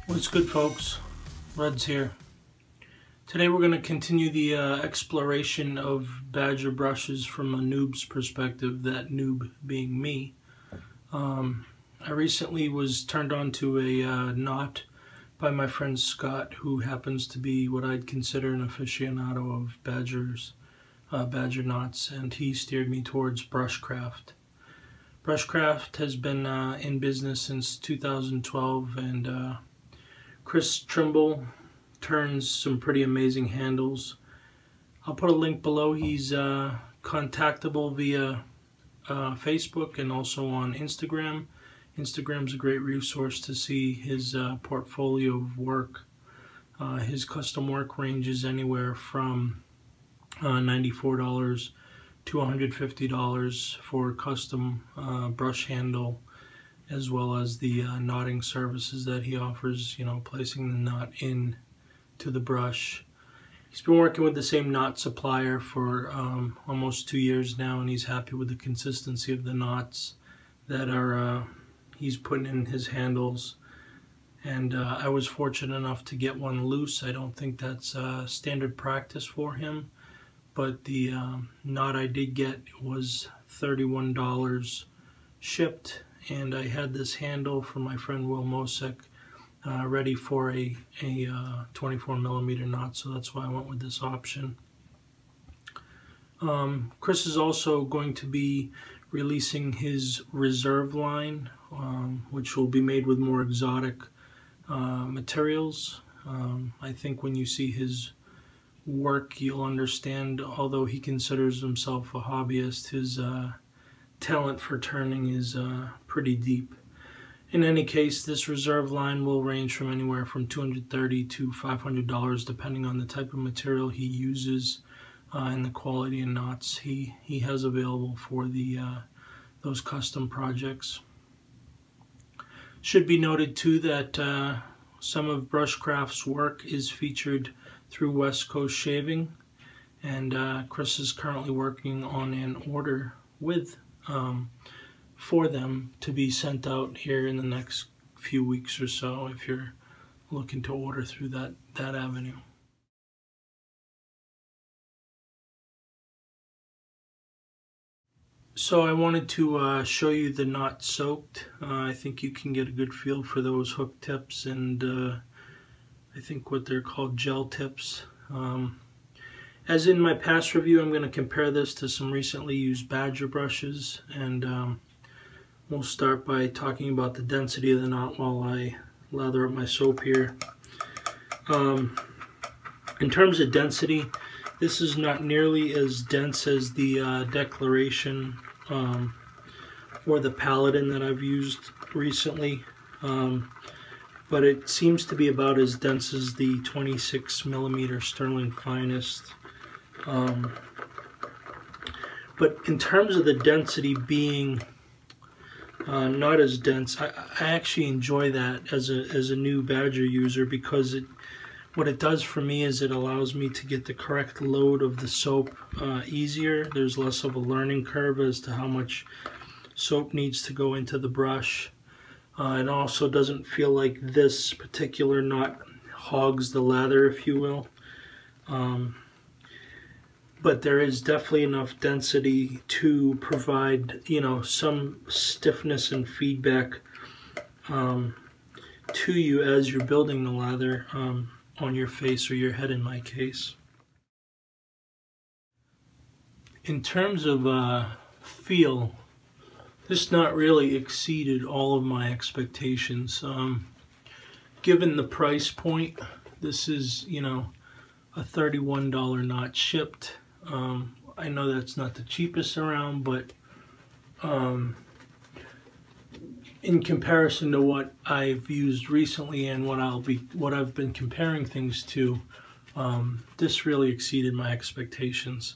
What's good, folks? Red's here. Today we're going to continue the exploration of badger brushes from a noob's perspective, that noob being me. I recently was turned on to a knot by my friend Scott, who happens to be what I'd consider an aficionado of badger knots, and he steered me towards Brushcraft. Brushcraft has been in business since 2012, and Chris Trimble turns some pretty amazing handles. I'll put a link below. He's contactable via Facebook and also on Instagram. Instagram's a great resource to see his portfolio of work. His custom work ranges anywhere from $94 to $150 for custom brush handle, as well as the knotting services that he offers, placing the knot in to the brush. He's been working with the same knot supplier for almost 2 years now, and he's happy with the consistency of the knots that are he's putting in his handles. And I was fortunate enough to get one loose. I don't think that's standard practice for him, but the knot I did get was $31 shipped, and I had this handle from my friend Will Mosek ready for a 24mm knot, so that's why I went with this option. Chris is also going to be releasing his reserve line, which will be made with more exotic materials. I think when you see his work, you'll understand, although he considers himself a hobbyist, his talent for turning is pretty deep. In any case, this reserve line will range from anywhere from $230 to $500 depending on the type of material he uses and the quality of knots he has available for those custom projects. Should be noted too that some of Brushcraft's work is featured through West Coast Shaving, and Chris is currently working on an order for them to be sent out here in the next few weeks or so, if you're looking to order through that avenue. So I wanted to show you the knot soaked. I think you can get a good feel for those hook tips and I think what they're called gel tips. As in my past review, I'm going to compare this to some recently used badger brushes, and we'll start by talking about the density of the knot while I lather up my soap here. In terms of density, this is not nearly as dense as the Declaration or the Paladin that I've used recently, but it seems to be about as dense as the 26mm Stirling Finest. But in terms of the density being not as dense, I actually enjoy that as a new badger user, because what it does for me is it allows me to get the correct load of the soap easier. There's less of a learning curve as to how much soap needs to go into the brush. It also doesn't feel like this particular knot hogs the lather, if you will. But there is definitely enough density to provide, some stiffness and feedback to you as you're building the lather on your face, or your head in my case. In terms of feel, this knot really exceeded all of my expectations. Given the price point, this is, a $31 knot shipped. I know that's not the cheapest around, but in comparison to what I've used recently and what I've been comparing things to, this really exceeded my expectations.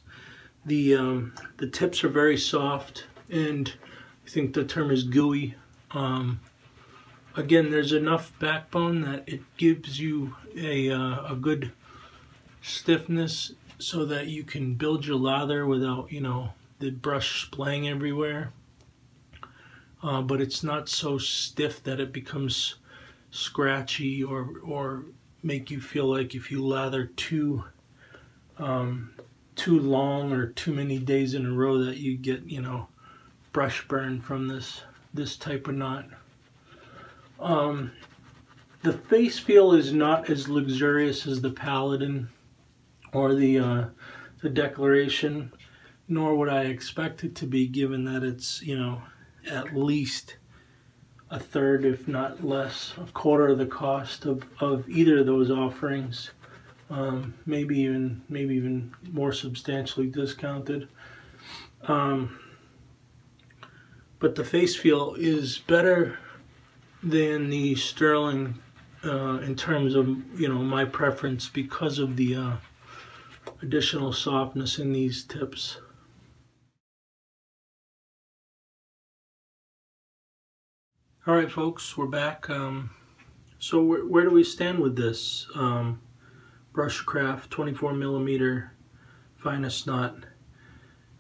The tips are very soft, and I think the term is gooey. Again, there's enough backbone that it gives you a good stiffness so that you can build your lather without, the brush splaying everywhere. But it's not so stiff that it becomes scratchy or make you feel like if you lather too long or too many days in a row that you get, you know, brush burn from this type of knot. The face feel is not as luxurious as the Paladin or the Declaration, nor would I expect it to be, given that it's, you know, at least a third, if not less, a quarter of the cost of either of those offerings. Maybe even more substantially discounted. But the face feel is better than the Stirling in terms of, you know, my preference, because of the additional softness in these tips. All right, folks, we're back. So where do we stand with this Brushcraft 24mm finest knot?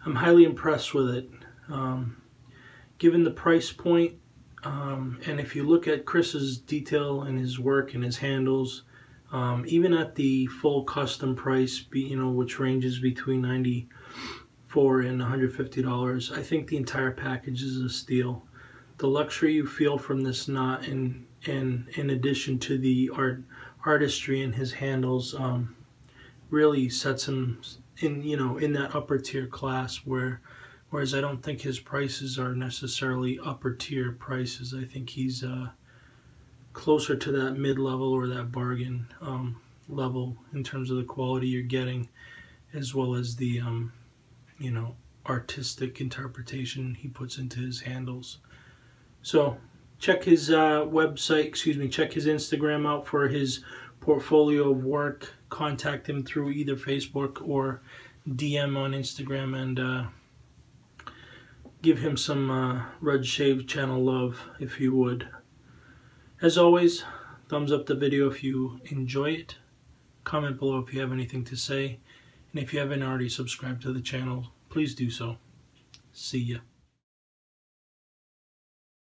I'm highly impressed with it. Given the price point, and if you look at Chris's detail in his work and his handles, even at the full custom price, you know, which ranges between $94 and $150, I think the entire package is a steal. The luxury you feel from this knot, in addition to the artistry in his handles, really sets him in, you know, in that upper tier class, whereas I don't think his prices are necessarily upper tier prices. I think he's closer to that mid-level or that bargain level in terms of the quality you're getting, as well as the you know, artistic interpretation he puts into his handles. So check his website, check his Instagram out for his portfolio of work. Contact him through either Facebook or DM on Instagram, and give him some Red Shave channel love if you would. As always, thumbs up the video if you enjoy it. Comment below if you have anything to say. And if you haven't already subscribed to the channel, please do so. See ya.